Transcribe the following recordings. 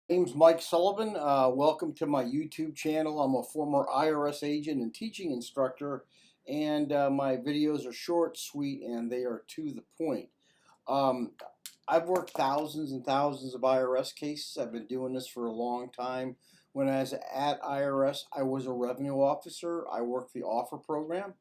Name's Mike Sullivan. Welcome to my YouTube channel. I'm a former IRS agent and teaching instructor, and my videos are short, sweet, and they are to the point. Um, I've worked thousands and thousands of IRS cases. I've been doing this for a long time. When I was at IRS, I was a revenue officer. I worked the offer program,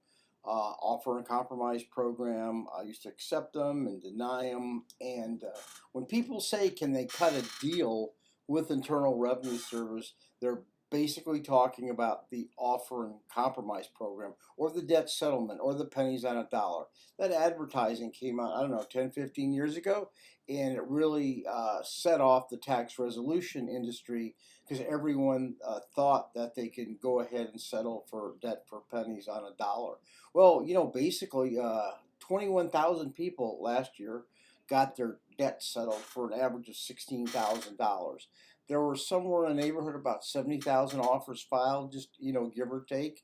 offer and compromise program. I used to accept them and deny them. And when people say, can they cut a deal with Internal Revenue Service, they're basically talking about the offer and compromise program or the debt settlement or the pennies on a dollar. That advertising came out, I don't know, 10, 15 years ago, and it really set off the tax resolution industry because everyone thought that they could go ahead and settle for debt for pennies on a dollar. Well, basically 21,000 people last year got their debt settled for an average of $16,000. There were somewhere in the neighborhood about 70,000 offers filed, just give or take.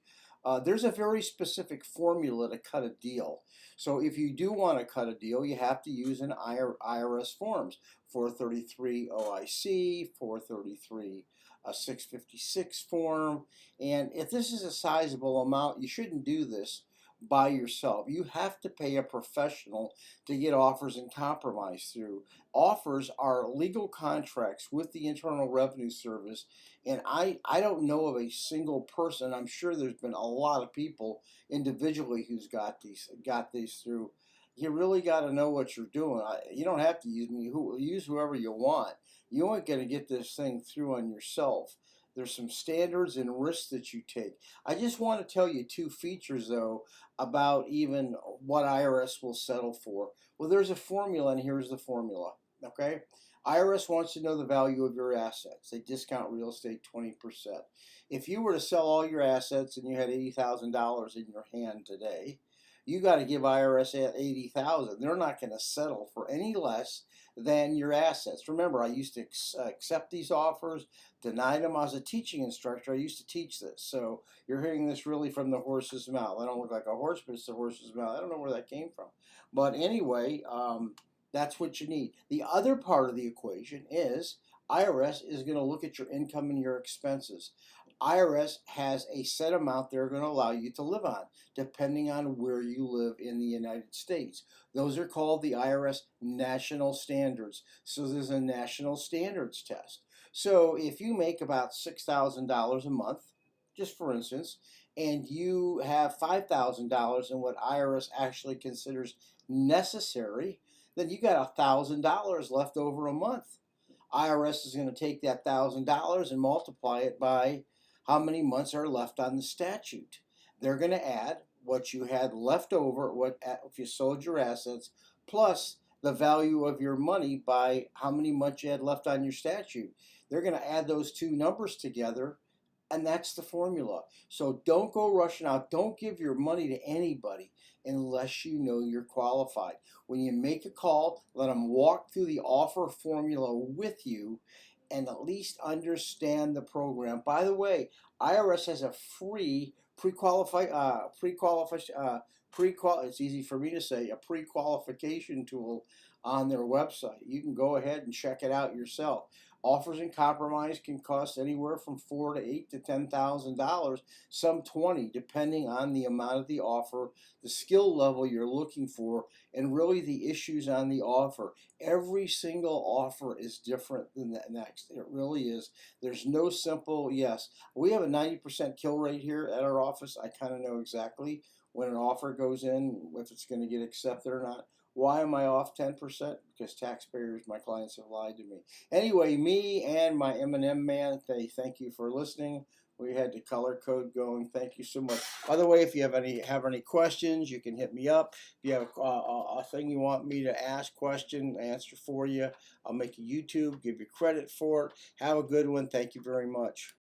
There's a very specific formula to cut a deal. So if you do want to cut a deal, you have to use an IRS Forms 433 OIC, 433 a 656 form. And if this is a sizable amount, you shouldn't do this by yourself. You have to pay a professional to get offers and compromise through. Offers are legal contracts with the Internal Revenue Service, and I don't know of a single person. I'm sure there's been a lot of people individually who's got these through. You really got to know what you're doing. You don't have to use me. Use whoever you want. You ain't going to get this thing through on yourself. There's some standards and risks that you take. I just want to tell you two features, though, about even what IRS will settle for. Well, there's a formula, and here's the formula. Okay? IRS wants to know the value of your assets. They discount real estate 20%. If you were to sell all your assets and you had $80,000 in your hand today, you got to give IRS at 80,000. They're not going to settle for any less than your assets. Remember, I used to accept these offers, denied them. I was a teaching instructor. I used to teach this. So you're hearing this really from the horse's mouth. I don't look like a horse, but it's the horse's mouth. I don't know where that came from. But anyway, that's what you need. The other part of the equation is IRS is going to look at your income and your expenses. IRS has a set amount they're going to allow you to live on, depending on where you live in the United States. Those are called the IRS national standards. So there's a national standards test. So if you make about $6,000 a month, just for instance, and you have $5,000 in what IRS actually considers necessary, then you got $1,000 left over a month. IRS is going to take that $1,000 and multiply it by how many months are left on the statute. They're going to add what you had left over, what if you sold your assets, plus the value of your money by how many months you had left on your statute. They're going to add those two numbers together, and that's the formula. So don't go rushing out. Don't give your money to anybody unless you know you're qualified. When you make a call, let them walk through the offer formula with you and at least understand the program. By the way, IRS has a free it's easy for me to say, a pre-qualification tool on their website. You can go ahead and check it out yourself. Offers and compromise can cost anywhere from $4 to $8 to $10,000, some 20, depending on the amount of the offer, the skill level you're looking for, and really the issues on the offer. Every single offer is different than the next. It really is. There's no simple yes. We have a 90% kill rate here at our office. I kind of know exactly when an offer goes in, if it's going to get accepted or not. Why am I off 10%? Because taxpayers, my clients, have lied to me. Anyway, me and my M&M man, they thank you for listening. We had the color code going. Thank you so much. By the way, if you have any questions, you can hit me up. If you have a thing you want me to ask, question, answer for you, I'll make a YouTube, give you credit for it. Have a good one. Thank you very much.